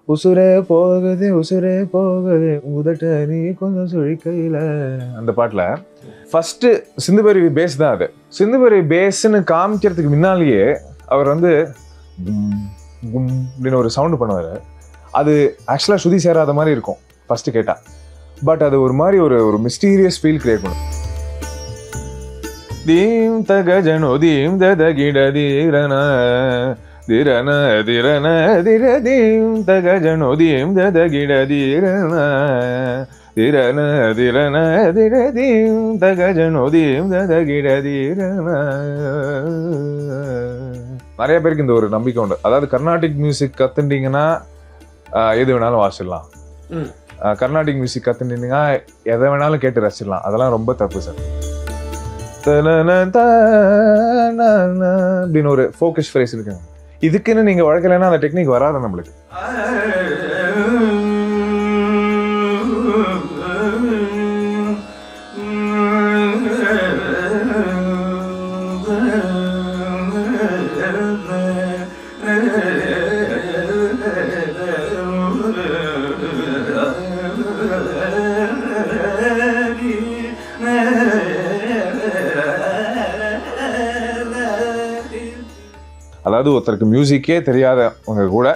உசுரே போகுது உதட்ட நீ கொஞ்சம் சுழிக்கையில. அந்த பாட்டுல ஃபர்ஸ்ட் சிந்துபெருவி பேஸ் தான். அது சிந்துபெருவி பேஸ்ன்னு காமிக்கிறதுக்கு முன்னாலேயே அவர் வந்து கும் கும் அப்படின்னு ஒரு சவுண்டு பண்ணுவாரு. அது ஆக்சுவலா ஸ்ருதி சேராத மாதிரி இருக்கும் ஃபர்ஸ்ட் கேட்டா. பட் அது ஒரு மாதிரி ஒரு மிஸ்டீரியஸ் ஃபீல் கிரியேட் பண்ணும். தீம் தகஜனோ தீம் ததகிட தீரன திரன திரன திர தீம் தகஜனோ தீம் ததகிட தீரன திரன திரன திர தீம் தகஜனோ தீம் ததகிட தீரன. நிறைய பேருக்கு இந்த ஒரு நம்பிக்கை உண்டு. அதாவது கர்நாடிக் மியூசிக் கத்துட்டீங்கன்னா எது வேணாலும் வாசிடலாம், கர்நாடிக் மியூசிக் கத்துட்டீங்கன்னா எதை வேணாலும் கேட்டு ரசிச்சிடலாம். அதெல்லாம் ரொம்ப தப்பு சார். அப்படின்னு ஒரு ஃபோக்கஸ் ஃப்ரேஸ் இருக்குங்க. இதுக்குன்னு நீங்க வழக்கலைன்னா அந்த டெக்னிக் வராது நம்மளுக்கு. அதாவது ஒருத்தருக்கு மியூசிக்கே தெரியாதவங்க கூட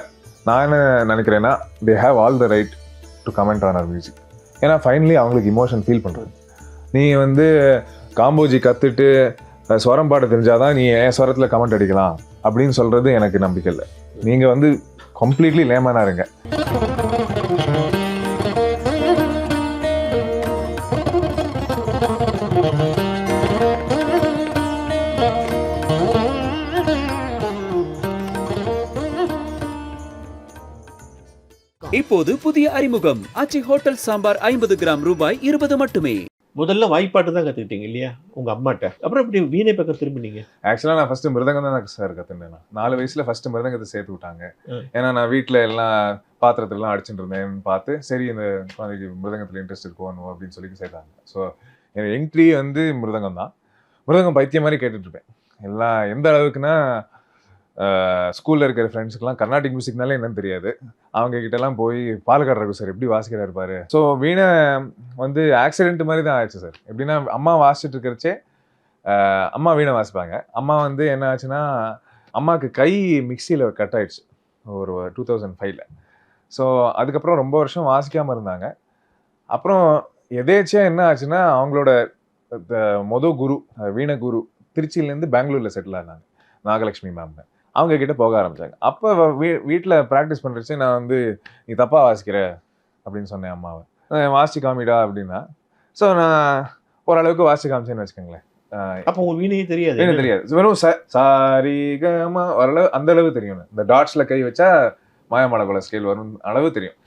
நான் என்ன நினைக்கிறேன்னா they have all the right to comment on our music. ஏன்னா ஃபைனலி அவங்களுக்கு இமோஷன் ஃபீல் பண்ணுறது. நீ வந்து காம்போஜி கற்றுட்டு ஸ்வரம் பாட தெரிஞ்சாதான் நீ என் ஸ்வரத்தில் கமெண்ட் அடிக்கலாம் அப்படின்னு சொல்கிறது எனக்கு நம்பிக்கை இல்லை. நீங்கள் வந்து கம்ப்ளீட்லி லேமனாக இருங்க. இப்போது புதிய அறிமுகம் ஆச்சி ஹோட்டல் சாம்பார் 50 கிராம் ரூபாய் 20 மட்டுமே. முதல்ல வாய்ப்பாட்டு தான் கற்றுக்கிட்டீங்க இல்லையா உங்கள் அம்மாட்ட? அப்புறம் இப்படி வீணை பக்கம் திரும்பினீங்க? ஆக்சுவலாக நான் ஃபஸ்ட்டு மிருதங்கம் தான் சார் கற்றுட்டேன். 4 வயசில் ஃபஸ்ட்டு மிருதங்கத்தை சேர்த்து விட்டாங்க. ஏன்னா நான் வீட்டில் எல்லாம் பாத்திரத்துலாம் அடிச்சுட்டு இருந்தேன்னு பார்த்து சரி இந்த குழந்தைக்கு மிருதங்கத்தில் இன்ட்ரெஸ்ட் இருக்கணும் அப்படின்னு சொல்லி சேர்த்தாங்க. ஸோ என் என்ட்ரி வந்து மிருதங்கம் தான். மிருதங்கம் பைத்தியம் மாதிரி கேட்டுட்ருப்பேன். எல்லாம் எந்த அளவுக்குன்னா ஸ்கூலில் இருக்கிற ஃப்ரெண்ட்ஸுக்கெல்லாம் கர்நாடிக் மியூசிக்னாலே என்னன்னு தெரியாது. அவங்க கிட்டலாம் போய் பாலக்காடு ரகு சார் எப்படி வாசிக்கிறாரு இருப்பாரு. ஸோ வீணை வந்து ஆக்சிடென்ட் மாதிரி தான் ஆயிடுச்சு சார். எப்படின்னா அம்மா வாசிச்சுட்டு இருக்கிறச்சே அம்மா வீணை வாசிப்பாங்க. அம்மா வந்து என்ன ஆச்சுன்னா அம்மாவுக்கு கை மிக்சியில் கட் ஆயிடுச்சு ஒரு 2005. ஸோ அதுக்கப்புறம் ரொம்ப வருஷம் வாசிக்காமல் இருந்தாங்க. அப்புறம் எதேச்சியாக என்ன ஆச்சுன்னா அவங்களோட குரு வீணை குரு திருச்சியிலேருந்து பெங்களூரில் செட்டில் ஆனாங்க, நாகலட்சுமி மேம்னு. அவங்க கிட்ட போக ஆரம்பிச்சாங்க. அப்போ வீட்டில் ப்ராக்டிஸ் பண்ணுறச்சு நான் வந்து நீ தப்பாக வாசிக்கிற அப்படின்னு சொன்னேன் அம்மாவை. வாசிச்சு காமிடா அப்படின்னா. ஸோ நான் ஓரளவுக்கு வாசிச்சு காமிச்சேன்னு வச்சுக்கோங்களேன். அப்போ உங்க வீணையே தெரியாது? வீணை தெரியாது. வெறும் சாரி கமா ஓரளவு அந்த அளவு தெரியும். இந்த டாட்ஸில் கை வச்சா மாயமாலகுல ஸ்கேல் வரும் அளவு தெரியும்.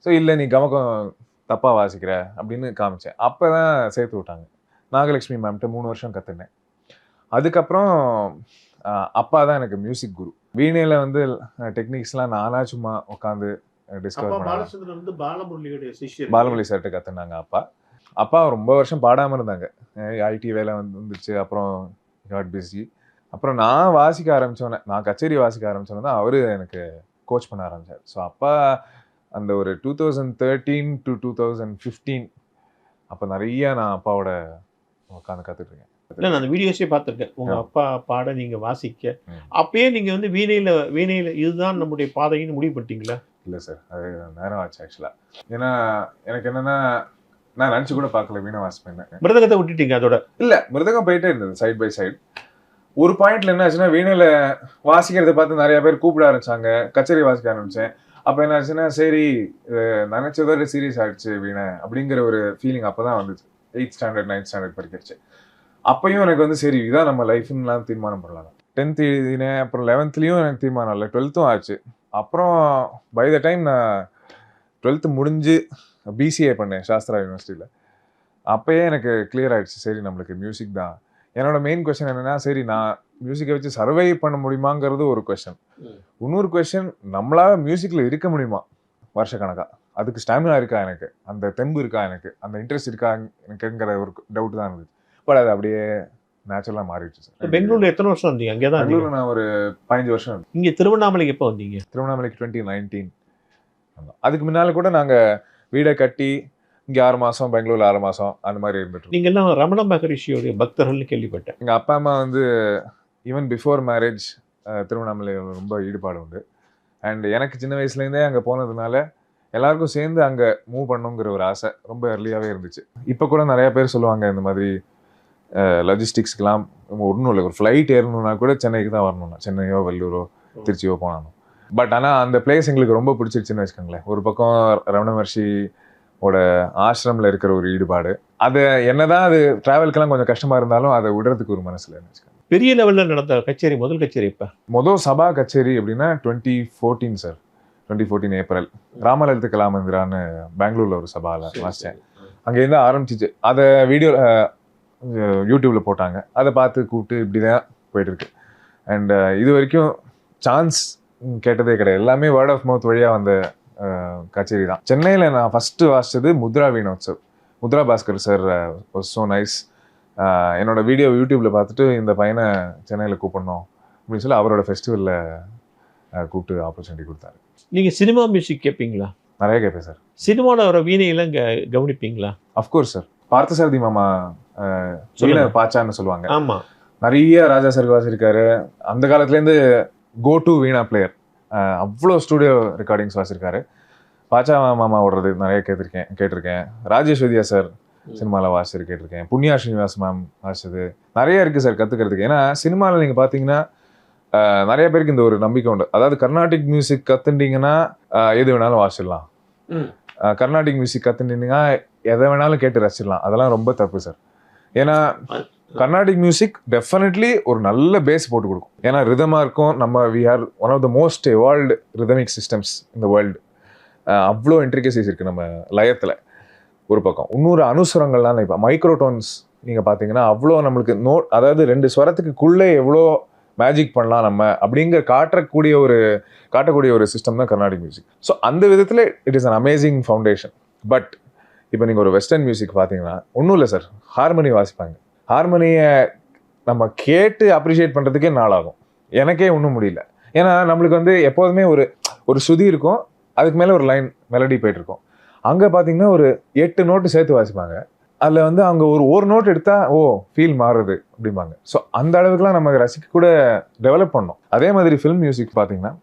ஸோ இல்லை நீ கமக்கம் தப்பாக வாசிக்கிற அப்படின்னு காமிச்சேன். அப்போ தான் சேர்த்து விட்டாங்க. நாகலட்சுமி மேம்கிட்ட 3 வருஷம் கற்றுனேன். அதுக்கப்புறம் அப்பா தான் எனக்கு மியூசிக் குரு. வீணையில் வந்து டெக்னிக்ஸ்லாம் நானாக சும்மா உட்காந்து டிஸ்கவர் பண்ணேன். பாலமுரளி சார்கிட்ட கற்றுனாங்க அப்பா. அப்பா ரொம்ப வருஷம் பாடாமல் இருந்தாங்க. ஐடி வேலை வந்துச்சு. அப்புறம் காட் பிஸி. அப்புறம் நான் வாசிக்க ஆரம்பித்தோன்னே, நான் கச்சேரி வாசிக்க ஆரம்பித்தோன்னே தான் அவர் எனக்கு கோச் பண்ண ஆரம்பித்தார். ஸோ அப்பா அந்த ஒரு 2013 to 2015 அப்போ நிறைய நான் அப்பாவோட உட்காந்து கற்றுட்ருக்கேன். இல்லை, நான் அந்த வீடியோஸே பார்த்துருக்கேன். உங்கள் அப்பா பாட நீங்கள் வாசிக்க அப்பயே நீங்கள் வந்து வீணையில் இதுதான் நம்முடைய பாதைன்னு முடிவு பண்ணிட்டீங்களா? இல்லை சார், அது நேரம் ஆச்சு ஆக்சுவலாக. ஏன்னா எனக்கு என்னென்னா நான் நினச்சி கூட பார்க்கல வீணை வாசிப்பேன். மிருதகத்தை விட்டுட்டீங்க அதோட? இல்லை, மிருதகம் போயிட்டே இருந்தது சைட் பை சைடு. ஒரு பாயிண்ட்ல என்ன ஆச்சுன்னா வீணையில் வாசிக்கிறத பார்த்து நிறைய பேர் கூப்பிட ஆரம்பிச்சாங்க. கச்சேரி வாசிக்க ஆரம்பித்தேன். அப்போ என்ன ஆச்சுன்னா சரி நினச்சதோட சீரியஸ் ஆகிடுச்சு வீணை அப்படிங்கிற ஒரு ஃபீலிங் அப்போ தான் வந்துச்சு. 8th standard 9th standard படிக்கிறச்சு. அப்பையும் எனக்கு வந்து சரி இதான் நம்ம லைஃப்னுலாம் தீர்மானம் பண்ணலாம். 10th எழுதினேன். அப்புறம் 11th எனக்கு தீர்மானம் இல்லை. 12th ஆச்சு. அப்புறம் பை த டைம் நான் 12th முடிஞ்சு பிசிஏ பண்ணேன் சாஸ்திரா யூனிவர்சிட்டியில். அப்போயே எனக்கு கிளியர் ஆகிடுச்சு சரி நம்மளுக்கு மியூசிக் தான். என்னோட மெயின் கொஸ்டின் என்னென்னா சரி நான் மியூசிக்கை வச்சு சர்வை பண்ண முடியுமாங்கிறது ஒரு கொஸ்டின். இன்னொரு கொஸ்டின் நம்மளால மியூசிக்கில் இருக்க முடியுமா வருஷக்கணக்காக? அதுக்கு ஸ்டாமினா இருக்கா எனக்கு? அந்த தெம்பு இருக்கா எனக்கு? அந்த இன்ட்ரெஸ்ட் இருக்கா எனக்குங்கிற ஒரு டவுட் தான் இருந்துச்சு. பட் அது அப்படியே நேச்சுரலாக மாறிடுச்சு சார். பெங்களூரில் எத்தனை வருஷம் வந்தீங்க? அங்கே தான் பெங்களூரில் நான் ஒரு 15 வருஷம். இங்கே திருவண்ணாமலைக்கு எப்போ வந்தீங்க? திருவண்ணாமலைக்கு 2019. பண்ணோம். அதுக்கு முன்னால கூட நாங்கள் வீடை கட்டி இங்கே 6 மாதம், பெங்களூரில் 6 மாதம் அந்த மாதிரி இருந்துட்டு. நீங்கள்லாம் ரமண மகரிஷியோடைய பக்தர்கள்னு கேள்விப்பட்டேன். எங்கள் அப்பா அம்மா வந்து ஈவன் பிஃபோர் மேரேஜ் திருவண்ணாமலை ரொம்ப ஈடுபாடு உண்டு. அண்ட் எனக்கு சின்ன வயசுலேருந்தே அங்கே போனதுனால எல்லாருக்கும் சேர்ந்து அங்கே மூவ் பண்ணுங்கிற ஒரு ஆசை ரொம்ப early-ஆவே இருந்துச்சு. இப்போ கூட நிறைய பேர் சொல்லுவாங்க இந்த மாதிரி லாஜிஸ்டிக்ஸ்க்கெலாம் ஒன்றும் இல்லை, ஒரு ஃப்ளைட் ஏறணுன்னா கூட சென்னைக்கு தான் வரணும்னா, சென்னையோ வெள்ளூரோ திருச்சியோ போனாலும். பட் ஆனால் அந்த பிளேஸ் எங்களுக்கு ரொம்ப பிடிச்சிருச்சுன்னு வச்சுக்கோங்களேன். ஒரு பக்கம் ரமண மகர்ஷியோட ஆசிரமில் இருக்கிற ஒரு ஈடுபாடு, அது என்னதான் அது ட்ராவல்க்கெல்லாம் கொஞ்சம் கஷ்டமாக இருந்தாலும் அதை விடுறதுக்கு ஒரு மனசில் வச்சுக்கோங்க. பெரிய லெவலில் நடந்த கச்சேரி, முதல் கச்சேரி இப்போ சபா கச்சேரி அப்படின்னா 2014 சார். 2014 ஏப்ரல் ராமலலித கலாமந்திரான்னு பெங்களூரில் ஒரு சபாவில் வாசித்தேன். அங்கேருந்து ஆரம்பிச்சிச்சு. அதை வீடியோ யூடியூப்பில் போட்டாங்க, அதை பார்த்து கூப்பிட்டு இப்படி தான் போயிட்டுருக்கு. அண்ட் இது வரைக்கும் சான்ஸ் கேட்டதே கிடையாது, எல்லாமே வேர்ட் ஆஃப் மவுத் வழியாக வந்த கச்சேரி தான். சென்னையில் நான் ஃபஸ்ட்டு வாசித்தது Mudra Veenotsav. Mudra Bhaskar sir was so nice. என்னோட வீடியோ யூடியூப்பில் பார்த்துட்டு இந்த பையனை சென்னையில் கூப்பிடணும் அப்படின்னு சொல்லி அவரோட ஃபெஸ்டிவலில் கூப்பிட்டு ஆப்பர்ச்சுனிட்டி கொடுத்தாரு. நீங்கள் சினிமா மியூசிக் கேட்பீங்களா? நிறைய கேட்பேன் சார். சினிமாவில் வர வீணையெல்லாம் கவனிப்பீங்களா? Of course sir. பார்த்தசாரதி மாமா வீணை பாச்சான்னு சொல்லுவாங்க. ஆமாம், நிறைய ராஜா சார் வாசிருக்காரு. அந்த காலத்துலேருந்து கோ டு வீணா பிளேயர். அவ்வளோ ஸ்டூடியோ ரெக்கார்டிங்ஸ் வாசிருக்காரு. பாச்சா மாமா ஓடுறது நிறைய கேட்டிருக்கேன். ராஜேஷ் வித்யா சார் சினிமாவில் வாசிச்சு கேட்டிருக்கேன். புண்ணியா ஸ்ரீனிவாஸ் மேம் வாசிச்சது நிறைய இருக்குது சார் கற்றுக்கிறதுக்கு. ஏன்னா சினிமாவில் நீங்கள் பார்த்தீங்கன்னா நிறைய பேருக்கு இந்த ஒரு நம்பிக்கை உண்டு, அதாவது கர்நாடிக் மியூசிக் கற்றுட்டீங்கன்னா எது வேணாலும் வாசிடலாம், கர்நாடிக் மியூசிக் கற்றுட்டீங்கன்னா எதை வேணாலும் கேட்டு ரசிச்சிடலாம். அதெல்லாம் ரொம்ப தப்பு சார். ஏன்னா கர்நாடிக் மியூசிக் டெஃபினெட்லி ஒரு நல்ல பேஸ் போட்டு கொடுக்கும். ஏன்னா ரிதமாக இருக்கும். We are one of the most evolved rhythmic systems இந்த வேர்ல்டு. அவ்வளோ இன்ட்ரிகசிஸ் இருக்குது நம்ம லயத்தில் ஒரு பக்கம். இன்னொரு அனுசுரங்கள்லாம் இப்போ மைக்ரோடோன்ஸ் நீங்கள் பார்த்தீங்கன்னா அவ்வளோ நம்மளுக்கு அதாவது 2 ஸ்வரத்துக்குள்ளே எவ்வளோ மேஜிக் பண்ணலாம் நம்ம அப்படிங்கிற காட்டக்கூடிய ஒரு சிஸ்டம் தான் கர்நாடிக் மியூசிக். ஸோ அந்த விதத்தில் it is an amazing foundation. But இப்போ நீங்கள் ஒரு வெஸ்டர்ன் மியூசிக் பார்த்தீங்கன்னா ஒன்றும் இல்லை சார், ஹார்மனி வாசிப்பாங்க. ஹார்மனியை நம்ம கேட்டு அப்ரிஷியேட் பண்ணுறதுக்கே நாளாகும். எனக்கே ஒன்றும் முடியல. ஏன்னா நம்மளுக்கு வந்து எப்போதுமே ஒரு சுதி இருக்கும், அதுக்கு மேலே ஒரு லைன் மெலடி போயிட்டுருக்கோம். அங்கே பார்த்தீங்கன்னா ஒரு 8 நோட்டு சேர்த்து வாசிப்பாங்க. அதில் வந்து அவங்க ஒரு நோட் எடுத்தால் ஃபீல் மாறுது அப்படிம்பாங்க. ஸோ அந்த அளவுக்குலாம் நம்ம ரசிக்க கூட டெவலப் பண்ணோம். அதே மாதிரி ஃபில்ம் மியூசிக் பார்த்தீங்கன்னா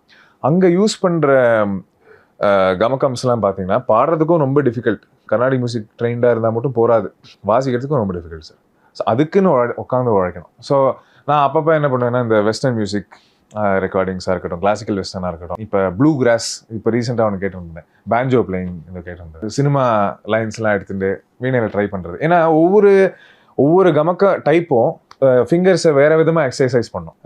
அங்கே யூஸ் பண்ணுற கமகம்ஸ்லாம் பார்த்தீங்கன்னா பாடுறதுக்கும் ரொம்ப டிஃபிகல்ட். கர்நாடிக் மியூசிக் ட்ரெயின்டாக இருந்தால் மட்டும் போகாது, வாசிக்கிறதுக்கும் ரொம்ப டிஃபிகல்ட் சார். ஸோ அதுக்குன்னு உட்காந்து உழைக்கணும். ஸோ நான் அப்பப்போ என்ன பண்ணுவேன்னா இந்த வெஸ்டர்ன் மியூசிக் ரெக்கார்டிங்ஸாக இருக்கட்டும், கிளாசிக்கல் வெஸ்டர்னாக இருக்கட்டும், இப்போ ப்ளூ கிராஸ் இப்போ ரீசெண்டாக ஒன்று கேட்டுருந்தேன், பேஞ்சோ பிளேயிங் இந்த கேட்டுருந்தேன், சினிமா லைன்ஸ்லாம் எடுத்துகிட்டு வீணையில் ட்ரை பண்ணுறது. ஏன்னா ஒவ்வொரு கமக்க டைப்பும் ஃபிங்கர்ஸை வேறு விதமாக எக்ஸசைஸ் பண்ணும்.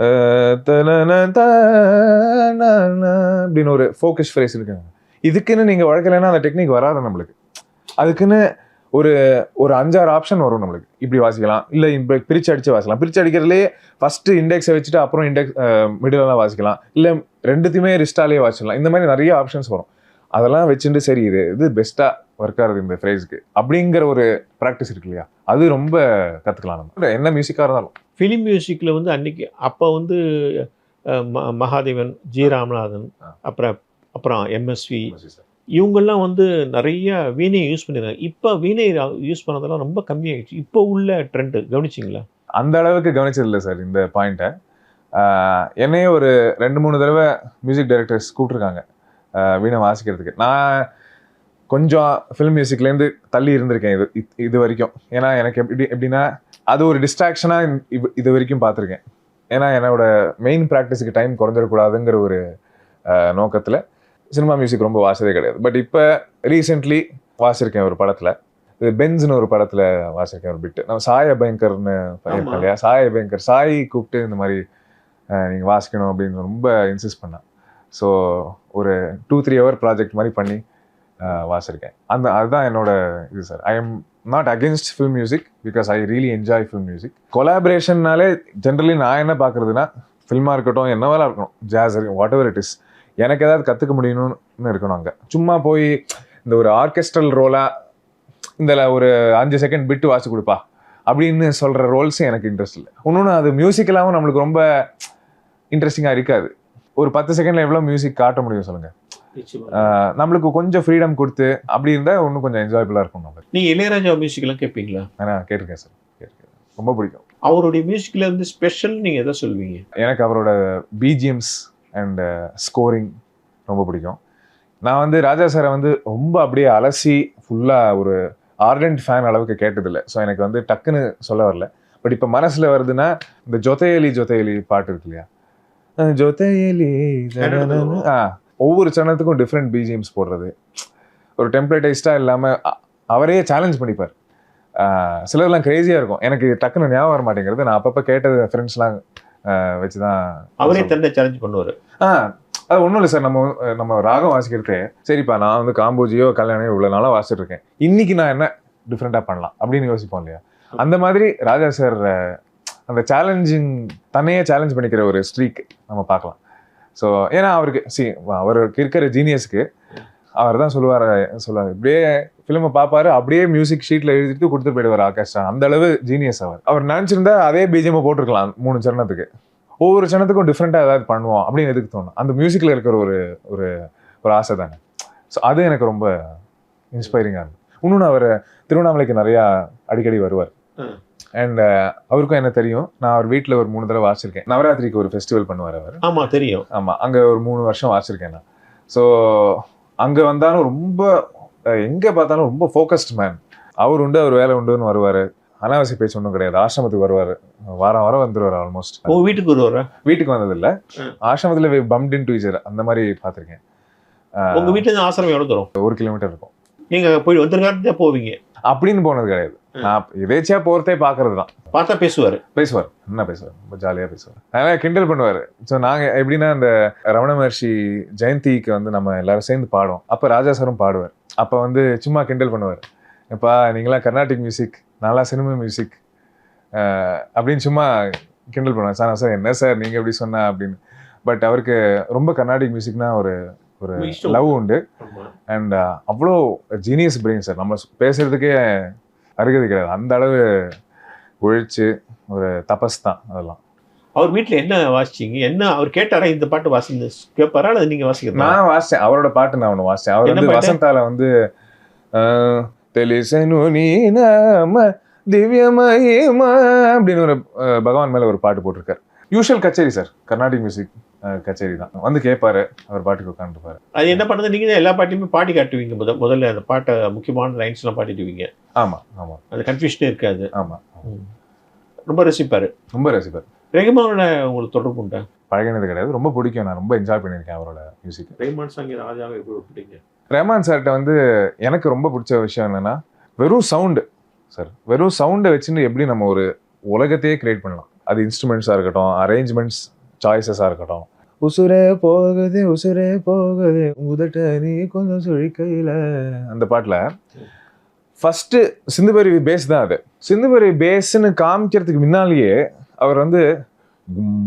அப்படின்னு ஒரு ஃபோக்கஸ் ஃப்ரேஸ் இருக்குங்க. இதுக்குன்னு நீங்கள் வழக்கலைன்னா அந்த டெக்னிக் வராது நம்மளுக்கு. அதுக்குன்னு ஒரு 5-6 ஆப்ஷன் வரும் நம்மளுக்கு. இப்படி வாசிக்கலாம், இல்லை பிரித்து அடித்து வாசிக்கலாம். பிரித்து அடிக்கிறதுலேயே ஃபஸ்ட்டு இண்டெக்ஸை வச்சுட்டு அப்புறம் மிடிலெலாம் வாசிக்கலாம், இல்லை ரெண்டுத்தையுமே ரிஸ்டாலேயே வாசிக்கலாம். இந்த மாதிரி நிறைய ஆப்ஷன்ஸ் வரும். அதெல்லாம் வச்சுட்டு சரி இது பெஸ்ட்டாக ஒர்க் ஆகுது இந்த ஃப்ரேஸ்க்கு அப்படிங்கிற ஒரு ப்ராக்டிஸ் இருக்கு இல்லையா, அது ரொம்ப கற்றுக்கலாம். நம்ம என்ன மியூசிக்காக இருந்தாலும் ஃபிலிம் மியூசிக்கில் வந்து அன்றைக்கி அப்போ வந்து மகாதேவன், ஜி ராமநாதன், அப்புறம் எம்எஸ்வி இவங்கெல்லாம் வந்து நிறைய வீணையை யூஸ் பண்ணிடுறாங்க. இப்போ வீணை யூஸ் பண்ணதெல்லாம் ரொம்ப கம்மியாகிடுச்சு. இப்போ உள்ள ட்ரெண்டு கவனிச்சிங்களா? அந்த அளவுக்கு கவனிச்சதில்லை சார் இந்த பாயிண்ட்டை. என்னையே ஒரு 2-3 தடவை மியூசிக் டைரக்டர்ஸ் கூப்பிட்ருக்காங்க வீணை வாசிக்கிறதுக்கு. நான் கொஞ்சம் ஃபிலிம் மியூசிக்லேருந்து தள்ளி இருந்திருக்கேன் இது வரைக்கும். ஏன்னா எனக்கு எப்படின்னா அது ஒரு டிஸ்ட்ராக்ஷனாக இது வரைக்கும் பார்த்துருக்கேன். ஏன்னா என்னோட மெயின் ப்ராக்டிஸுக்கு டைம் குறைஞ்சிடக்கூடாதுங்கிற ஒரு நோக்கத்தில் சினிமா மியூசிக் ரொம்ப வாசித்ததே கிடையாது. பட் இப்போ ரீசெண்ட்லி வாசிருக்கேன் ஒரு படத்தில், இது பென்ஸ்னு ஒரு படத்தில் வாசிருக்கேன் ஒரு பிட்டு. நம்ம சாய் அபயங்கர்னு பண்ணியிருக்கேன் இல்லையா, சாய் அபயங்கர் சாய் கூப்பிட்டு இந்த மாதிரி நீங்கள் வாசிக்கணும் அப்படின்னு ரொம்ப இன்சிஸ்ட் பண்ணேன். ஸோ ஒரு 2-3 ஹவர் ப்ராஜெக்ட் மாதிரி பண்ணி வாசிருக்கேன். அதுதான் என்னோட இது sir. I am not against film music because I really enjoy film music. கொலாபரேஷன்னாலே ஜென்ரலி நான் என்ன பார்க்குறதுனா ஃபில்மாக இருக்கட்டும், என்னவெல்லாம் இருக்கணும், ஜாஸ் இருக்கும், வாட் எவர் இட் இஸ், எனக்கு ஏதாவது கற்றுக்க முடியணும்னு இருக்கணும். அங்கே சும்மா போய் இந்த ஒரு ஆர்கெஸ்ட்ரல் ரோலாக இந்த ஒரு 5 செகண்ட் பிட்டு வாசி கொடுப்பா அப்படின்னு சொல்கிற ரோல்ஸும் எனக்கு இன்ட்ரெஸ்ட் இல்லை. இன்னொன்று அது மியூசிக்கலாகவும் நம்மளுக்கு ரொம்ப இன்ட்ரெஸ்டிங்காக இருக்காது. ஒரு 10 செகண்டில் எவ்வளோ மியூசிக் காட்ட முடியும் சொல்லுங்கள். நம்மளுக்கு கொஞ்சம் ஃப்ரீடம் கொடுத்து அப்படி இருந்தா இன்னும் கொஞ்சம் என்ஜாயபிளா இருக்கும். நம்ம நீங்க இளையராஜா மியூசிக் எல்லாம் கேட்பீங்களா? நான் கேட்டிருக்கேன் சார், கேட்டிருக்கேன், ரொம்ப பிடிக்கும். அவருடைய மியூசிக்ல இருந்து ஸ்பெஷல் நீங்க எதை சொல்வீங்க? எனக்கு அவரோட பிஜிஎம்ஸ் அண்ட் ஸ்கோரிங் ரொம்ப பிடிக்கும். நான் வந்து ராஜா சாரை வந்து ரொம்ப அப்படியே அலசி ஃபுல்லாக ஒரு ஆர்டன்ட் ஃபேன் அளவுக்கு கேட்டதில்லை. ஸோ எனக்கு வந்து டக்குன்னு சொல்ல வரல. பட் இப்போ மனசில் வருதுன்னா இந்த ஜொத்தையலி பாட்டு இருக்கு இல்லையா, ஜொத்தையலி ஒவ்வொரு சரணத்துக்கும் டிஃப்ரெண்ட் பிஜிஎம்ஸ் போடுறது, ஒரு டெம்ப்ளேட்டைஸ்டாக இல்லாமல் அவரே சேலஞ்ச் பண்ணிப்பார். சிலர்லாம் கிரேசியாக இருக்கும். எனக்கு டக்குன்னு ஞாபகம் வர மாட்டேங்கிறது. நான் அப்பப்போ கேட்டது ஃப்ரெண்ட்ஸ்லாம் வச்சு தான் அவரே தன்னை சேலஞ்ச் பண்ணுவார். அது ஒன்றும் இல்லை சார். நம்ம ராகம் வாசிக்கிறதுக்கு சரிப்பா நான் வந்து காம்போஜியோ கல்யாணையோ இவ்வளோ நாளாக வாசிட்டு இருக்கேன், இன்னைக்கு நான் என்ன டிஃப்ரெண்ட்டாக பண்ணலாம் அப்படின்னு யோசிப்போம் இல்லையா. அந்த மாதிரி ராஜா சார் அந்த தன்னையே சேலஞ்ச் பண்ணிக்கிற ஒரு ஸ்ட்ரீக் நம்ம பார்க்கலாம். ஸோ ஏன்னா அவருக்கு இருக்கிற ஜீனியஸ்க்கு அவர் தான் சொல்லுவார் இப்படியே ஃபிலிமை பார்ப்பாரு, அப்படியே மியூசிக் ஷீட்டில் எழுதிட்டு கொடுத்துட்டு போயிடுவார் ஆர்கெஸ்ட்ரா. அந்த அளவு ஜீனியஸ் அவர் நினச்சிருந்தா அதே பிஜிஎம் போட்டிருக்கலாம் 3 சரணத்துக்கு. ஒவ்வொரு சரணத்துக்கும் டிஃப்ரெண்ட்டாக ஏதாவது பண்ணுவோம் அப்படின்னு எதுக்கு தோணும்? அந்த மியூசிக்கில் இருக்கிற ஒரு ஒரு ஒரு ஆசை தானே. ஸோ அது எனக்கு ரொம்ப இன்ஸ்பைரிங்காக இருந்தது. இன்னொன்று அவர் திருவண்ணாமலைக்கு நிறையா அடிக்கடி வருவார். அண்ட் அவருக்கும் என்ன தெரியும், நான் அவர் வீட்டில் ஒரு 3 தடவை வாசிச்சிருக்கேன். நவராத்திரிக்கு ஒரு ஃபெஸ்டிவல் பண்ணுவார் அவர். ஆமாம் தெரியும். ஆமாம், அங்கே ஒரு 3 வருஷம் வாசிச்சிருக்கேன் நான். ஸோ அங்கே வந்தாலும் ரொம்ப எங்கே பார்த்தாலும் ரொம்ப ஃபோக்கஸ்ட் மேன். அவர் உண்டு, அவர் வேலை உண்டுன்னு வருவார். அனாவசிய பேச்சு ஒன்றும் கிடையாது. ஆசிரமத்துக்கு வருவார், வாரம் வந்துருவார். ஆல்மோஸ்ட் வீட்டுக்கு வருவார். வீட்டுக்கு வந்ததில்லை, ஆசிரமத்தில் பம்ப்ட் இன்டு ஈச் அதர் அந்த மாதிரி பார்த்துருக்கேன். உங்கள் வீட்டுல ஆசிரமம் எவ்வளோ தூரம்? 1 கிலோமீட்டர் இருக்கும். நீங்கள் போய் வந்துருக்காரு போவீங்க அப்படின்னு போனது கிடையாது. நான் எதேச்சியா போகிறதே பார்க்கறது தான். பார்த்தா பேசுவார் என்ன பேசுவார், ரொம்ப ஜாலியாக பேசுவார். அதனால் கிண்டல் பண்ணுவார். ஸோ நாங்கள் எப்படின்னா இந்த ரமண மகர்ஷி ஜெயந்திக்கு வந்து நம்ம எல்லாரும் சேர்ந்து பாடுவோம். அப்போ ராஜா சாரும் பாடுவார். அப்போ வந்து சும்மா கிண்டல் பண்ணுவார், எப்பா நீங்களாம் கர்நாடிக் மியூசிக், நல்லா சினிமா மியூசிக் அப்படின்னு சும்மா கிண்டல் பண்ணுவார். சார் என்ன சார் நீங்கள் எப்படி சொன்னா அப்படின்னு. பட் அவருக்கு ரொம்ப கர்நாடிக் மியூசிக்னா ஒரு லவ் உண்டு. அண்ட் அவ்வளோ ஜீனியஸ் பிரெயின் சார். நம்ம பேசுறதுக்கே அருகதை கிடையாது. அந்த அளவு உழைச்சு ஒரு தபஸ் தான் அதெல்லாம். அவர் வீட்டில் என்ன வாசிச்சிங்க? என்ன அவர் கேட்டாரா இந்த பாட்டு வாசிங்க கேட்பாரா அல்லது நீங்கள் வாசிக்கிறீங்க? நான் வாசித்தேன் அவரோட பாட்டு. நான் ஒன்று வாசித்தேன். அவர் வந்து வசந்தால வந்து தெளிசனு நீ நாம திவ்யமயமா அப்படின்னு ஒரு பகவான் மேலே ஒரு பாட்டு போட்டிருக்காரு. யூஷுவல் கச்சேரி சார், கர்நாடிக் மியூசிக் கச்சேரி தான். வந்து கேட்பாரு, அவர் பாட்டுக்கு உட்காந்துருப்பாரு. அது என்ன பண்ணுறது, நீங்கள் எல்லா பாட்டையுமே பாடி காட்டுவீங்க. முதல்ல அந்த பாட்டை முக்கியமான லைன்ஸ்லாம் பாடிடுவீங்க. ஆமாம், அது கன்ஃபியூஷனே இருக்காது. ஆமாம், ரொம்ப ரசிப்பார். ரஹ்மானோட உங்களுக்கு தொடர்பு உண்டா? பழகினது கிடையாது, ரொம்ப பிடிக்கும். நான் ரொம்ப என்ஜாய் பண்ணியிருக்கேன் அவரோட மியூசிக். ரஹ்மான் சாங் ராஜாவை எப்படி பிடிக்கும்? ரஹ்மான் சார்கிட்ட வந்து எனக்கு ரொம்ப பிடிச்ச விஷயம் என்னன்னா வெறும் சவுண்டு சார். வெறும் சவுண்டை வச்சுன்னு எப்படி நம்ம ஒரு உலகத்தையே கிரியேட் பண்ணலாம். அது இன்ஸ்ட்ருமெண்ட்ஸாக இருக்கட்டும், அரேஞ்ச்மெண்ட்ஸ் சாய்ஸஸாக இருக்கட்டும். உசுரே போகுது உதட்ட நீ கொஞ்சம் சுழிக்கையில் அந்த பாட்டில் ஃபஸ்ட்டு சிந்துபரி பேஸ் தான். அது சிந்துபரி பேஸ்ன்னு காமிக்கிறதுக்கு முன்னாலேயே அவர் வந்து கும்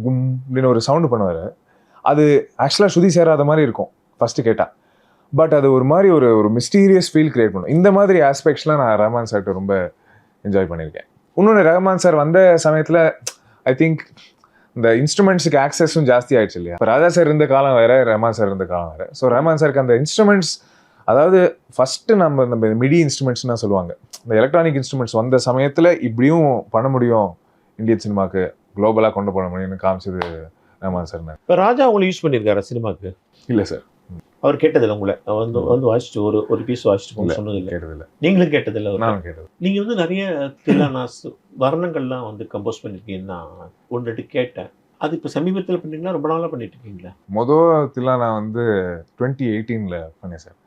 கும் அப்படின்னு ஒரு சவுண்டு பண்ணுவார். அது ஆக்சுவலாக ஸ்ருதி சேராத மாதிரி இருக்கும் ஃபஸ்ட்டு கேட்டால். பட் அது ஒரு மாதிரி ஒரு மிஸ்டீரியஸ் ஃபீல் கிரியேட் பண்ணும். இந்த மாதிரி ஆஸ்பெக்ட்ஸ்லாம் நான் ரஹ்மான் சார்கிட்ட ரொம்ப என்ஜாய் பண்ணியிருக்கேன். இன்னொன்று ரஹ்மான் சார் வந்த சமயத்தில் ஐ திங்க் இந்த இன்ஸ்ட்ருமெண்ட்ஸுக்கு ஆக்சஸும் ஜாஸ்தி ஆயிடுச்சு இல்லையா. இப்போ ராஜா சார் இருந்த காலம் வேறு, ரஹ்மான் சார் இருந்த காலம் வேறு. ஸோ ரஹ்மான் சாருக்கு அந்த இன்ஸ்ட்ருமெண்ட்ஸ், அதாவது ஃபஸ்ட்டு நம்ம மிடி இன்ஸ்ட்ருமெண்ட்ஸ்னா சொல்லுவாங்க, இந்த எலக்ட்ரானிக் இன்ஸ்ட்ருமெண்ட்ஸ் வந்த சமயத்தில் இப்படியும் பண்ண முடியும், இந்தியன் சினிமாவுக்கு குளோபலாக கொண்டு போட முடியும்னு காமிச்சது ரஹ்மான் சார். இப்போ ராஜா உங்களை யூஸ் பண்ணியிருக்காரா சினிமாவுக்கு? இல்லை சார். அவர் கேட்டதில்லை உங்களை? வந்து வாசிச்சு ஒரு பீஸ் வாசிச்சுட்டு சொன்னதில்லை? கேட்டதில்லை. நீங்களும் கேட்டதில்லை? நானும் கேட்டது. நீங்கள் வந்து நிறைய தில்லானாஸ் வர்ணங்கள்லாம் வந்து கம்போஸ் பண்ணியிருக்கீங்கன்னா ஒன்று கேட்டேன். அது இப்போ சமீபத்தில் பண்ணிட்டீங்களா, ரொம்ப நாளாக பண்ணிட்டு இருக்கீங்களா? மொதல் தில்லானா வந்து 2018 பண்ணேன் சார்.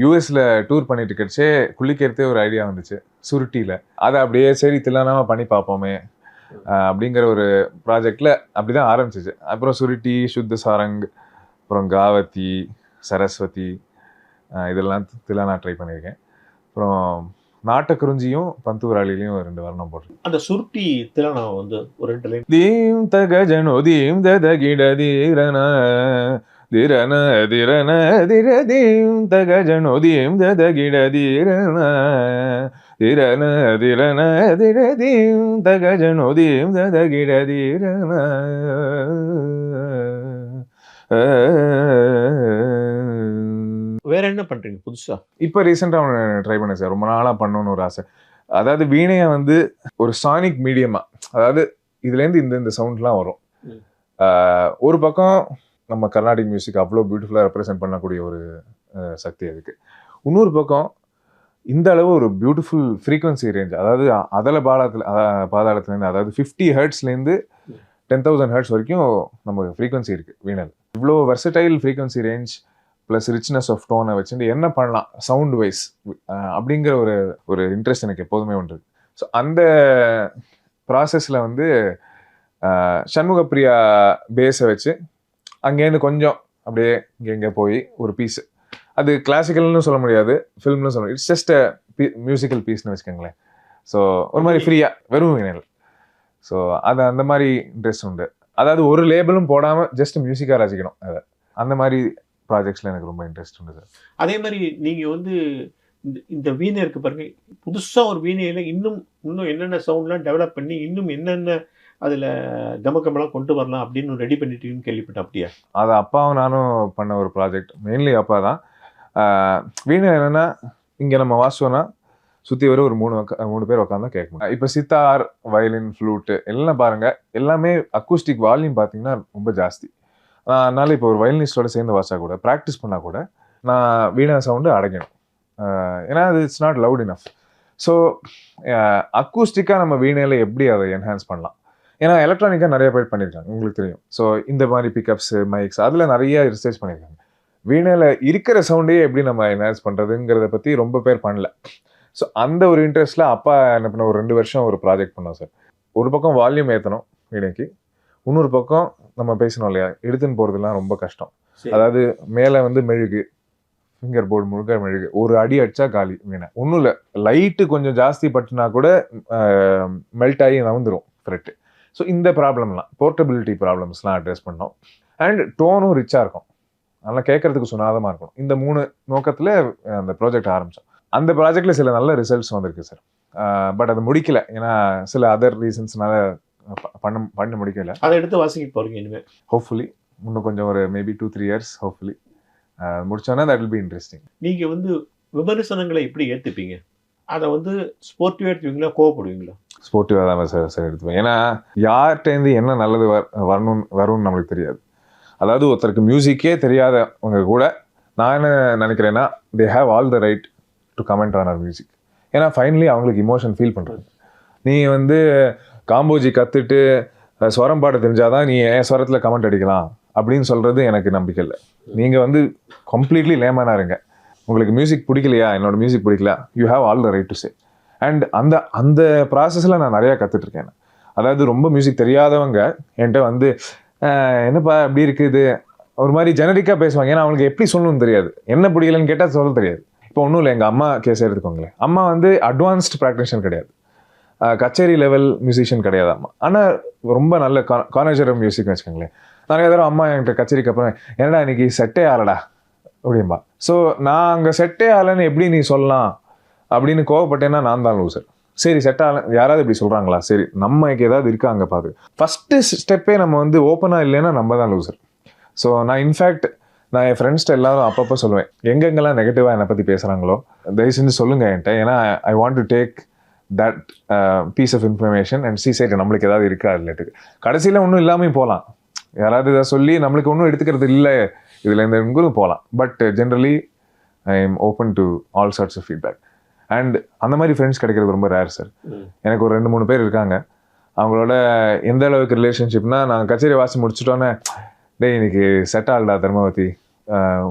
யூஎஸில் டூர் பண்ணிட்டு இருக்கச்சே குளிக்கிறதே ஒரு ஐடியா வந்துச்சு சுருட்டியில். அதை அப்படியே சரி தில்லானாவை பண்ணி பார்ப்போமே அப்படிங்கிற ஒரு ப்ராஜெக்டில் அப்படி தான் ஆரம்பிச்சிச்சு. அப்புறம் சுருட்டி, சுத்த சாரங், அப்புறம் காவதி, சரஸ்வதி, இதெல்லாம் தில்லானா ட்ரை பண்ணியிருக்கேன். அப்புறம் நாட்டக்குறிஞ்சியும் பந்துவராளிலையும் 2 வர்ணம் போட்டிருக்கேன். அந்த சுருட்டி தில்லானா வந்து ஒரு 2 லைன். தீம் தகஜனோ தீம் தகிட தீரன திரன திரன திர தீம் தகஜனோ தீம் தகிட தீரன திரன திரன திர தீம் தகஜனோ தீம் தகிட தீரன என்ன பண்றீங்க புதுசா? இப்போ ரீசெண்டாக ட்ரை பண்ணேன் சார். ரொம்ப நாளாக பண்ணணும்னு ஒரு ஆசை. அதாவது வீணையை வந்து ஒரு சானிக் மீடியமா, அதாவது இதுலேருந்து இந்த சவுண்ட்லாம் வரும். ஒரு பக்கம் நம்ம கர்நாடிக் மியூசிக் அவ்வளோ பியூட்டிஃபுல்லாக ரெப்ரசென்ட் பண்ணக்கூடிய ஒரு சக்தி அதுக்கு. இன்னொரு பக்கம் இந்த அளவு ஒரு பியூட்டிஃபுல் ஃப்ரீக்வன்சி ரேஞ்ச், அதாவது பாதாளத்துலேருந்து, அதாவது 50 ஹெர்ட்ஸ்லேருந்து 10,000 ஹெர்ட்ஸ் வரைக்கும் நம்ம ஃப்ரீக்வன்சி இருக்குது வீணல். இவ்வளோ versatile frequency range plus richness of டோனை வச்சுட்டு என்ன பண்ணலாம் சவுண்ட் வைஸ் அப்படிங்கிற ஒரு இன்ட்ரெஸ்ட் எனக்கு எப்போதுமே உண்டு. ஸோ அந்த ப்ராசஸில் வந்து சண்முகப்பிரியா பேஸை வச்சு அங்கேருந்து கொஞ்சம் அப்படியே இங்கே போய் ஒரு பீஸு, அது கிளாசிக்கல்னு சொல்ல முடியாது, ஃபில்ம்னு சொல்ல முடியாது, இட்ஸ் ஜஸ்ட் மியூசிக்கல் பீஸ்னு வச்சுக்கோங்களேன். ஸோ ஒரு மாதிரி ஃப்ரீயாக வெறும் வீணல். ஸோ அது அந்த மாதிரி இன்ட்ரெஸ்ட் உண்டு. அதாவது ஒரு லேபிளும் போடாமல் ஜஸ்ட் மியூசிக்காக ரசிக்கணும். அதை அந்த மாதிரி ப்ராஜெக்ட்ஸில் எனக்கு ரொம்ப இன்ட்ரெஸ்ட் உண்டு சார். அதே மாதிரி நீங்கள் வந்து இந்த வீணை இருக்கு பாருங்க, புதுசாக ஒரு வீணையில் இன்னும் என்னென்ன சவுண்ட்லாம் டெவலப் பண்ணி இன்னும் என்னென்ன அதில் கமக்கமெல்லாம் கொண்டு வரலாம் அப்படின்னு ரெடி பண்ணிட்டீங்கன்னு கேள்விப்பட்டேன். அப்படியா? அது அப்பாவும் நானும் பண்ண ஒரு ப்ராஜெக்ட். மெயின்லி அப்பா தான். வீணை என்னென்னா இங்கே நம்ம வாசிச்சோன்னா சுற்றி வர ஒரு 3 பேர் உட்காந்து கேட்கணும். இப்போ சித்தார், வயலின், ஃப்ளூட்டு எல்லாம் பாருங்கள், எல்லாமே அக்கூஸ்டிக் வால்யூம் பார்த்தீங்கன்னா ரொம்ப ஜாஸ்தி. அதனால் இப்போ ஒரு வயலினிஸ்டோட சேர்ந்து வாசிச்சா கூட, ப்ராக்டிஸ் பண்ணால் கூட நான் வீணை சவுண்டு அடைக்கணும். ஏன்னா அது it's not loud enough. So அக்கூஸ்டிக்காக நம்ம வீணையில் எப்படி அதை என்ஹான்ஸ் பண்ணலாம்? ஏன்னா எலக்ட்ரானிக்காக நிறைய பேர் பண்ணியிருக்காங்க, உங்களுக்கு தெரியும். ஸோ இந்த மாதிரி பிக்கப்ஸு, மைக்ஸ், அதில் நிறைய ரிசர்ச் பண்ணியிருக்காங்க. வீணையில் இருக்கிற சவுண்டே எப்படி நம்ம என்ஹான்ஸ் பண்ணுறதுங்கிறத பற்றி ரொம்ப பேர் பண்ணல. ஸோ அந்த ஒரு இன்ட்ரெஸ்ட்டில் அப்பா என்ன பண்ண ஒரு 2 வருஷம் ஒரு ப்ராஜெக்ட் பண்ணோம் சார். ஒரு பக்கம் வால்யூம் ஏற்றணும் வீணைக்கு, இன்னொரு பக்கம் நம்ம பேசணும் இல்லையா, எடுத்துன்னு போகிறதுலாம் ரொம்ப கஷ்டம். அதாவது மேலே வந்து மெழுகு, ஃபிங்கர் போர்டு முழுக்க மெழுகு, ஒரு அடி அடிச்சா காலி வீணை. ஒன்றும் இல்லை, லைட்டு கொஞ்சம் ஜாஸ்தி பட்டுனா கூட மெல்ட் ஆகி நவுந்துடும் ஃப்ரெட்டு. ஸோ இந்த ப்ராப்ளம்லாம், போர்ட்டபிலிட்டி ப்ராப்ளம்ஸ்லாம் அட்ரெஸ் பண்ணோம். அண்ட் டோனும் ரிச்சாக இருக்கும், நல்லா கேட்கறதுக்கு சுனாதமாக இருக்கணும். இந்த 3 நோக்கத்தில் அந்த ப்ராஜெக்ட் ஆரம்பித்தோம். அந்த ப்ராஜெக்டில் சில நல்ல ரிசல்ட்ஸ் வந்திருக்கு சார். பட் அது முடிக்கல, ஏன்னா சில அதர் ரீசன்ஸ்னால பண்ண முடிக்கல. அதை எடுத்து வாசிக்க போகிறீங்க இனிமேல்? ஹோப்ஃபுல்லி இன்னும் கொஞ்சம் ஒரு மேபி 2-3 இயர்ஸ் ஹோப்ஃபுல்லி முடிச்சோன்னா தட் வில் பி இன்ட்ரெஸ்டிங். நீங்கள் வந்து விமர்சனங்களை எப்படி ஏற்றுப்பீங்க? அதை வந்து ஸ்போர்ட்டிவாக எடுத்துவீங்களா, கோவப்படுவீங்களா? ஸ்போர்ட்டிவாக தான் சார் எடுத்துப்பேன். ஏன்னா யார்கிட்டேருந்து என்ன நல்லது வரும்னு நம்மளுக்கு தெரியாது. அதாவது ஒருத்தருக்கு மியூசிக்கே தெரியாதவங்க கூட நான் என்ன நினைக்கிறேன்னா, they have all the right to comment on our music. ஏன்னா ஃபைனலி அவங்களுக்கு இமோஷன் ஃபீல் பண்ணுறது. நீ வந்து காம்போஜி கற்றுட்டு ஸ்வரம் பாட தெரிஞ்சாதான் நீ என் ஸ்வரத்தில் கமெண்ட் அடிக்கலாம் அப்படின்னு சொல்கிறது எனக்கு நம்பிக்கை இல்லை. நீங்கள் வந்து கம்ப்ளீட்லி லேமனாக இருங்க. உங்களுக்கு மியூசிக் பிடிக்கலையா, என்னோட மியூசிக் பிடிக்கலையா, you have all the right to say. And அந்த ப்ராசஸில் நான் நிறையா கற்றுட்ருக்கேன். அதாவது ரொம்ப மியூசிக் தெரியாதவங்க என்கிட்ட வந்து என்னப்பா அப்படி இருக்குது ஒரு மாதிரி ஜெனரிக்காக பேசுவாங்க. ஏன்னா அவங்களுக்கு எப்படி சொல்லணும்னு தெரியாது, என்ன பிடிக்கலன்னு கேட்டால் சொல்ல தெரியாது. இப்போ ஒன்றும் இல்லை, எங்கள் அம்மா கேஸ் எடுத்துக்கோங்களேன். அம்மா வந்து அட்வான்ஸ்டு ப்ராக்டிஷன் கிடையாது, கச்சேரி லெவல் மியூசிஷியன் கிடையாது அம்மா. ஆனால் ரொம்ப நல்ல கானேஜர் மியூசிக் வச்சுக்கோங்களேன். நிறைய தடவை அம்மா என்கிட்ட கச்சேரிக்கு அப்புறம் என்னடா இன்னைக்கு செட்டே ஆகலடா அப்படின்பா. ஸோ நான் அங்கே செட்டே ஆகலைன்னு எப்படி நீ சொல்லலாம் அப்படின்னு கோவப்பட்டேன்னா நான் தான் லூசர். சரி செட் ஆகலை, யாராவது இப்படி சொல்கிறாங்களா, சரி நம்மக்கு ஏதாவது இருக்கா அங்கே பார்த்து. ஃபஸ்ட்டு ஸ்டெப்பே நம்ம வந்து ஓப்பனாக இல்லைன்னா நம்ம தான் லூசர். ஸோ நான் இன்ஃபேக்ட் நான் என் ஃப்ரெண்ட்ஸ்ட்டு எல்லாரும் அப்பப்போ சொல்லுவேன், எங்கெங்கெல்லாம் நெகட்டிவாக என்னை பற்றி பேசுகிறாங்களோ தயவு செஞ்சு சொல்லுங்கள் என்கிட்ட. ஏன்னா I want to take that piece of information and side நம்மளுக்கு ஏதாவது இருக்கா இல்லட்டுக்கு. கடைசியில் ஒன்றும் இல்லாமல் போகலாம், யாராவது இதை சொல்லி நம்மளுக்கு ஒன்றும் எடுத்துக்கிறது இல்லை இதில் இந்த எங்களும் போகலாம். But generally I am open to all sorts of feedback. And அந்த மாதிரி ஃப்ரெண்ட்ஸ் கிடைக்கிறது ரொம்ப ரேர் சார். எனக்கு ஒரு 2-3 பேர் இருக்காங்க. அவங்களோட எந்த அளவுக்கு ரிலேஷன்ஷிப்னா, நான் கச்சேரி வாசி முடிச்சிட்டோன்னே டேய் இன்னைக்கு செட் ஆகலடா தர்மாவதி,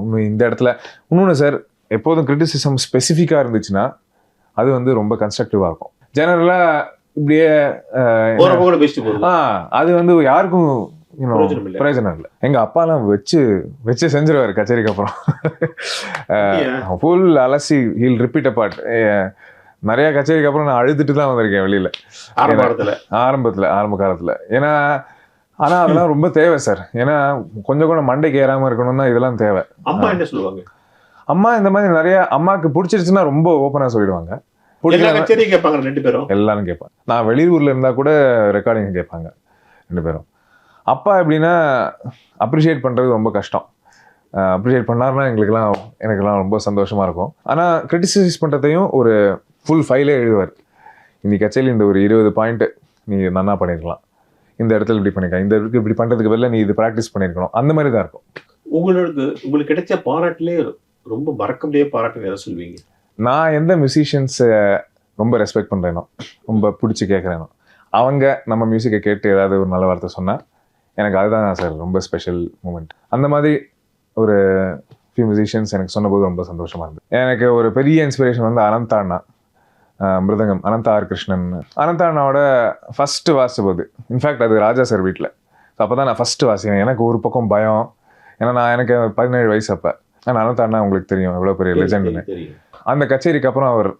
இன்னும் இந்த இடத்துல இன்னொன்று சார், எப்போதும் கிரிட்டிசிசம் ஸ்பெசிஃபிக்காக இருந்துச்சுன்னா அது வந்து ரொம்ப கன்ஸ்ட்ரக்டிவாக இருக்கும். ஜெனரலாக இப்படியே அது வந்து யாருக்கும் பிரயோஜனம் இல்லை. எங்கள் அப்பாலாம் வச்சு செஞ்சிருவார் கச்சேரிக்கு அப்புறம். ஃபுல் அலசி ஹீல் ரிப்பீட் அப்பார்ட். நிறைய கச்சேரிக்கு அப்புறம் நான் அழுதுட்டு தான் வந்திருக்கேன் வெளியில் ஆரம்ப காலத்தில். ஏன்னா ஆனால் அதெல்லாம் ரொம்ப தேவை சார். ஏன்னா கொஞ்சம் கூட மண்டைக்கு ஏறாமல் இருக்கணும்னா இதெல்லாம் தேவை. அம்மா என்ன சொல்லுவாங்க? அம்மா இந்த மாதிரி நிறைய அம்மாவுக்கு பிடிச்சிருச்சுன்னா ரொம்ப ஓப்பனாக சொல்லிடுவாங்க. கேட்பாங்க 2 பேரும், எல்லாரும் கேட்பாங்க. நான் வெளியூரில் இருந்தால் கூட ரெக்கார்டிங் கேட்பாங்க 2 பேரும். அப்பா எப்படின்னா அப்ரிஷியேட் பண்ணுறது ரொம்ப கஷ்டம். அப்ரிஷியேட் பண்ணாருன்னா எனக்கெல்லாம் ரொம்ப சந்தோஷமாக இருக்கும். ஆனால் கிரிட்டிசைஸ் பண்ணுறதையும் ஒரு ஃபுல் ஃபைலே எழுதுவார். இன்னைக்கு கச்சேரியில் இந்த ஒரு 20 பாயிண்ட் நீ நன்னா பண்ணியிருக்கலாம், இந்த இடத்துல இப்படி பண்ணிக்கலாம், இந்த இடத்துக்கு இப்படி பண்ணுறதுக்கு பதிலாக நீ இது ப்ராக்டிஸ் பண்ணியிருக்கணும், அந்த மாதிரி தான் இருக்கும். உங்களுக்கு கிடைச்ச பாராட்டிலே ரொம்ப மறக்க முடியாத பாராட்டு எதை சொல்வீங்க? நான் எந்த மியூசிஷியன்ஸை ரொம்ப ரெஸ்பெக்ட் பண்ணுறேனோ, ரொம்ப பிடிச்சி கேட்குறேனோ, அவங்க நம்ம மியூசிக்கை கேட்டு ஏதாவது ஒரு நல்ல வார்த்தை சொன்னால் எனக்கு அதுதான் சார் ரொம்ப ஸ்பெஷல் மூமெண்ட். அந்த மாதிரி ஒரு ஃபியூ மியூசிஷியன்ஸ் எனக்கு சொன்னபோது ரொம்ப சந்தோஷமாக இருந்தது. எனக்கு ஒரு பெரிய இன்ஸ்பிரேஷன் வந்து அனந்தா அண்ணா, மிருதங்கம் அனந்தா ஆர் கிருஷ்ணன். அனந்தா அண்ணாவோட ஃபஸ்ட்டு வாசித்த போது, இன்ஃபேக்ட் அது ராஜா சார் வீட்டில். ஸோ அப்போ தான் நான் ஃபஸ்ட்டு வாசிக்கிறேன். எனக்கு ஒரு பக்கம் பயம், ஏன்னா எனக்கு 17 வயசு அப்போ. ஆனால் அனந்தா அண்ணா உங்களுக்கு தெரியும் எவ்வளோ பெரிய லெஜெண்டுன்னு. அந்த கச்சேரிக்கு அப்புறம் அவர்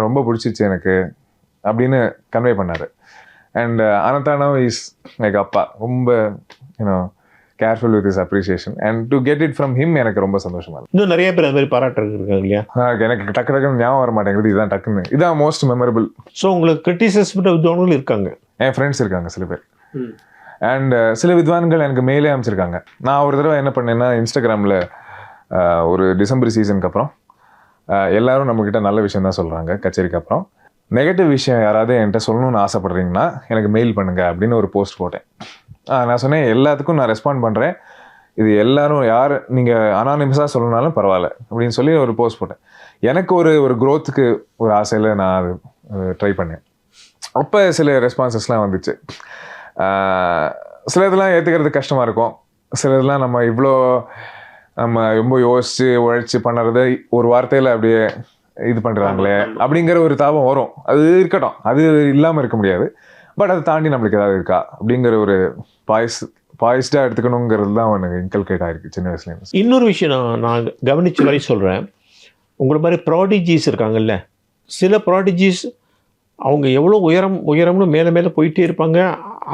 ரொம்ப பிடிச்சிச்சு எனக்கு அப்படின்னு கன்வே பண்ணார். And Ananda Anna is like அப்பா, ரொம்ப careful with is appreciation and to get it from him எனக்கு ரொம்ப சந்தோஷமா இருக்கு. இன்னும் நிறைய பேர் அது மாதிரி பாராட்டுறது இருக்காங்க இல்லையா? எனக்கு டக்குன்னு ஞாபகம் வர மாட்டேங்குது. இதுதான் டக்குன்னு, இதான் மோஸ்ட் மெமரபிள். ஸோ உங்களுக்கு கிரிட்டிசைஸ் பண்ண வித்வான்கள் இருக்காங்க? என் ஃப்ரெண்ட்ஸ் இருக்காங்க சில பேர். அண்ட் சில வித்வான்கள் எனக்கு மெயிலே அமைச்சிருக்காங்க. நான் ஒரு தடவை என்ன பண்ணேன்னா, இன்ஸ்டாகிராமில் ஒரு டிசம்பர் சீசனுக்கு அப்புறம் எல்லாரும் நம்மக்கிட்ட நல்ல விஷயம் தான் சொல்கிறாங்க. கச்சேரிக்கு அப்புறம் நெகட்டிவ் விஷயம் யாராவது என்கிட்ட சொல்லணும்னு ஆசைப்பட்றீங்கன்னா எனக்கு மெயில் பண்ணுங்க அப்படின்னு ஒரு போஸ்ட் போட்டேன். நான் சொன்னேன் எல்லாத்துக்கும் நான் ரெஸ்பாண்ட் பண்ணுறேன், இது எல்லாரும் யார் நீங்கள் அனானிமஸாக சொல்லணும்னாலும் பரவாயில்ல அப்படின்னு சொல்லி ஒரு போஸ்ட் போட்டேன். எனக்கு ஒரு க்ரோத்துக்கு ஒரு ஆசையில் நான் அது ட்ரை பண்ணேன். அப்போ சில ரெஸ்பான்சஸ்லாம் வந்துச்சு. சில இதெல்லாம் ஏற்றுக்கிறது கஷ்டமாக இருக்கும். சில இதெல்லாம் நம்ம ரொம்ப யோசித்து உழைச்சி பண்ணுறத ஒரு வார்த்தையில் அப்படியே இது பண்ணுறாங்களே அப்படிங்கிற ஒரு தாபம் வரும். அது இருக்கட்டும், அது இல்லாமல் இருக்க முடியாது. பட் அதை தாண்டி நம்மளுக்கு ஏதாவது இருக்கா அப்படிங்கிற ஒரு பாய்ஸ்டாக எடுத்துக்கணுங்கிறது தான் எனக்கு இன்கல்கேட் ஆகிருக்கு சின்ன வயசுலேருந்து. இன்னொரு விஷயம் நான் கவனித்த வரை சொல்கிறேன். உங்களை மாதிரி ப்ராடிஜிஸ் இருக்காங்கல்ல, சில ப்ராடிஜிஸ் அவங்க எவ்வளோ உயரம்னு மேலே போயிட்டே இருப்பாங்க,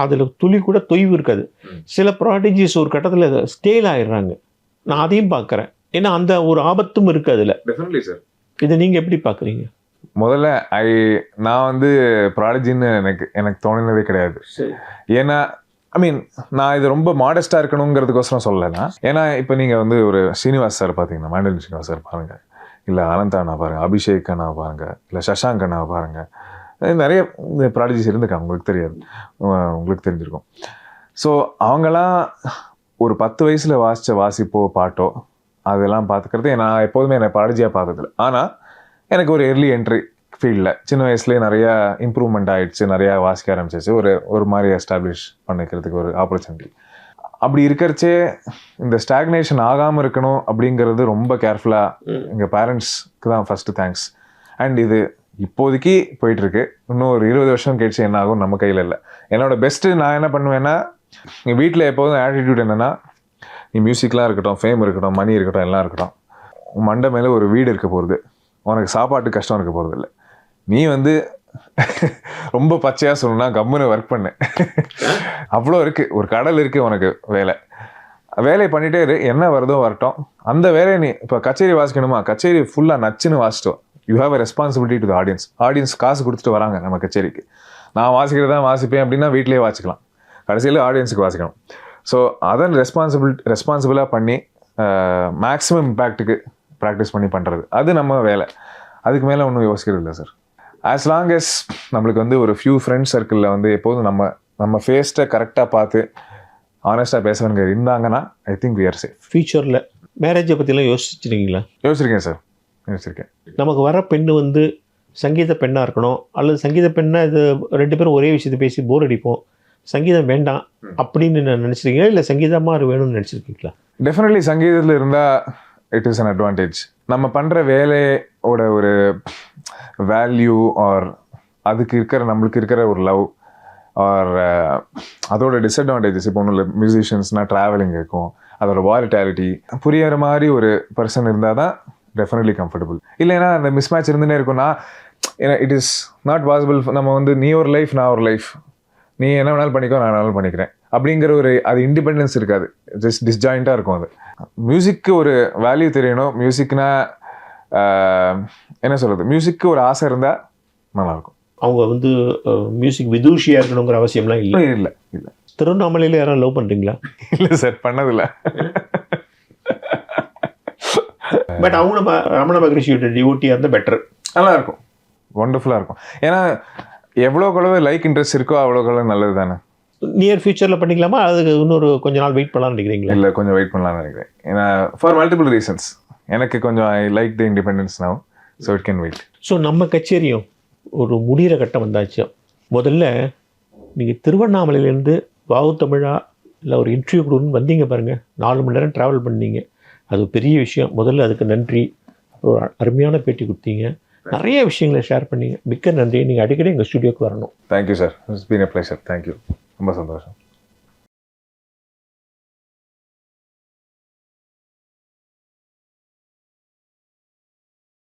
அதில் துளி கூட தொய்வு இருக்காது. சில ப்ராடிஜிஸ் ஒரு கட்டத்தில் ஸ்டேல் ஆயிடுறாங்க. நான் அதையும் பார்க்குறேன். ஏன்னா அந்த ஒரு ஆபத்தும் இருக்குது அதில். Definitely sir. இதை நீங்கள் எப்படி பார்க்குறீங்க? முதல்ல நான் வந்து ப்ராடஜின்னு எனக்கு தோணினதே கிடையாது. ஏன்னா நான் இது ரொம்ப மாடஸ்டாக இருக்கணுங்கிறதுக்கோசரம் சொல்லலைன்னா, ஏன்னா இப்போ நீங்கள் வந்து ஒரு ஸ்ரீனிவாஸ் சார் பார்த்தீங்கன்னா, மாண்டலின் ஸ்ரீனிவாஸ் சார் பாருங்கள், இல்லை அனந்தா அண்ணா பாருங்கள், அபிஷேக் அண்ணா பாருங்கள், இல்லை சஷாங்க் அண்ணா பாருங்கள், நிறைய ப்ராடஜிஸ் இருந்துக்காங்க. உங்களுக்கு தெரியாது, உங்களுக்கு தெரிஞ்சிருக்கும். ஸோ அவங்கெல்லாம் ஒரு 10 வயசில் வாசித்த வாசிப்போ பாட்டோ அதெல்லாம் பார்த்துக்கிறது நான் எப்போதுமே என்னை ப்ராடஜியாக பார்த்ததில்ல. ஆனால் எனக்கு ஒரு எர்லி என்ட்ரி ஃபீல்டில் சின்ன வயசுலேயே நிறையா இம்ப்ரூவ்மெண்ட் ஆகிடுச்சு, நிறையா வாசிக்க ஆரம்பிச்சிச்சு, ஒரு மாதிரி எஸ்டாப்ளிஷ் பண்ணிக்கிறதுக்கு ஒரு ஆப்பர்ச்சுனிட்டி. அப்படி இருக்கிறச்சே இந்த ஸ்டாக்னேஷன் ஆகாமல் இருக்கணும் அப்படிங்கிறது ரொம்ப கேர்ஃபுல்லாக எங்கள் பேரண்ட்ஸ்க்கு தான் ஃபஸ்ட்டு தேங்க்ஸ். அண்ட் இது இப்போதைக்கு போயிட்டுருக்கு. இன்னும் ஒரு 20 வருஷம் கழிச்சு என்ன ஆகும் நம்ம கையில் இல்லை. என்னோட பெஸ்ட்டு நான் என்ன பண்ணுவேன்னா, எங்கள் வீட்டில் எப்போதும் ஆட்டிடியூட் என்னென்னா, நீ மியூசிக்லாம் இருக்கட்டும், ஃபேம் இருக்கட்டும், மணி இருக்கட்டும், எல்லாம் இருக்கட்டும், உன் மண்டை மேலே ஒரு வீடு இருக்க போகிறது, உனக்கு சாப்பாட்டு கஷ்டம் இருக்க போகிறது இல்லை. நீ வந்து ரொம்ப பச்சையாக சொல்லணும்னா கம்முன்னு ஒர்க் பண்ணு, அவ்வளோ இருக்குது, ஒரு கடல் இருக்குது உனக்கு, வேலையை பண்ணிகிட்டே இரு, என்ன வருதோ வரட்டும். அந்த வேலையை நீ இப்போ கச்சேரி வாசிக்கணுமா, கச்சேரி ஃபுல்லாக நச்சுன்னு வாசிட்டோம். You have a responsibility to the audience காசு கொடுத்துட்டு வராங்க நம்ம கச்சேரிக்கு. நான் வாசிக்கிறது தான் வாசிப்பேன் அப்படின்னா வீட்டிலேயே வாசிக்கலாம், கடைசியில் ஆடியன்ஸுக்கு வாசிக்கணும். ஸோ அதை ரெஸ்பான்சிபிளாக பண்ணி மேக்ஸிமம் இம்பேக்ட்டுக்கு ப்ராக்டிஸ் பண்ணி பண்ணுறது, அது நம்ம வேலை. அதுக்கு மேலே ஒன்றும் யோசிக்கிறது இல்லை சார். ஆஸ் லாங் எஸ் நம்மளுக்கு வந்து ஒரு ஃபியூ ஃப்ரெண்ட்ஸ் சர்க்கிளில் வந்து எப்போதும் நம்ம ஃபேஸ்ட்டை கரெக்டாக பார்த்து ஆனஸ்ட்டாக பேசுறவங்க இருந்தாங்கன்னா I think we are safe. ஃபியூச்சரில் மேரேஜை பற்றிலாம் யோசிச்சிருக்கீங்களா? யோசிச்சிருக்கேன் சார், யோசிச்சிருக்கேன். நமக்கு வர பெண்ணு வந்து சங்கீத பெண்ணாக இருக்கணும், அல்லது சங்கீத பெண்ணாக இது 2 பேரும் ஒரே விஷயத்தை பேசி போர் அடிப்போம், சங்கீதம் வேண்டாம் அப்படின்னு நான் நினச்சிருக்கீங்களா, இல்லை சங்கீதமாக வேணும்னு நினச்சிருக்கீங்களா? டெஃபினெட்லி சங்கீதத்தில் இருந்தால் இட் இஸ் அன் அட்வான்டேஜ். நம்ம பண்ணுற வேலையோட ஒரு வேல்யூ ஆர் அதுக்கு நம்மளுக்கு இருக்கிற ஒரு லவ் ஆர் அதோட டிஸ்அட்வான்டேஜஸ் இப்போ ஒன்றும் இல்லை. மியூசிஷியன்ஸ்னால் ட்ராவலிங் இருக்கும், அதோட வாலிட்டாலிட்டி புரியிற மாதிரி ஒரு பர்சன் இருந்தால் தான் டெஃபினெட்லி கம்ஃபர்டபுள். இல்லைன்னா அந்த மிஸ்மேட்ச் இருந்துகிட்டே இருக்கும்னா இட் இஸ் நாட் பாசிபிள். நம்ம வந்து நீ ஒரு லைஃப், நான் ஒரு லைஃப், நீ என்ன வேணாலும் பண்ணிக்கோ, நான் வேணாலும் பண்ணிக்கிறேன் அப்படிங்கிற ஒரு அது இண்டிபெண்டன்ஸ் இருக்காது, ஜஸ்ட் டிஸ்ஜாயிண்ட்டாக இருக்கும். அது மியூசிக்கு ஒரு வேல்யூ தெரியணும். மியூசிக்னா என்ன சொல்கிறது, மியூசிக்கு ஒரு ஆசை இருந்தால் நல்லாயிருக்கும். அவங்க வந்து மியூசிக் விதூஷியாக இருக்கணுங்கிற அவசியம்லாம் இல்லை. இல்லை இல்லை. திருவண்ணாமலையில் யாரும் லவ் பண்ணுறீங்களா? இல்லை சார், பண்ணதில்லை. பட் அவங்க ரமண மகரிஷியோட டிவோட்டியாக இருந்தால் பெட்டர். நல்லா இருக்கும், ஒண்டர்ஃபுல்லாக இருக்கும். ஏன்னா எவ்வளோக்களவு லைக் இன்ட்ரெஸ்ட் இருக்கோ அவ்வளோக்களவு நல்லது தானே. நியர் ஃபியூச்சரில் பண்ணிக்கலாமா, அதுக்கு இன்னொரு கொஞ்ச நாள் வெயிட் பண்ணலாம்னு நினைக்கிறீங்களா? இல்லை, கொஞ்சம் வெயிட் பண்ணலாம்னு நினைக்கிறேன். ஏன்னா ஃபார் மல்டிபிள் ரீசன்ஸ். எனக்கு கொஞ்சம் I like the independence now, so it can wait. So நம்ம கச்சேரியும் ஒரு முடிகிற கட்டம் வந்தாச்சு. முதல்ல நீங்கள் திருவண்ணாமலையிலேருந்து வாவு தமிழா இல்லை ஒரு இன்டர்வியூ கொடுன்னு வந்தீங்க பாருங்கள், 4 மணி நேரம் ட்ராவல் பண்ணீங்க, அது பெரிய விஷயம். முதல்ல அதுக்கு நன்றி. ஒரு அருமையான பேட்டி கொடுத்தீங்க, நிறைய விஷயங்களை ஷேர் பண்ணீங்க. மிக்க நன்றி. நீங்கள் அடிக்கடி எங்கள் ஸ்டுடியோக்கு வரணும். Thank you sir, it's been a pleasure. Thank you, ரொம்ப சந்தோஷம்.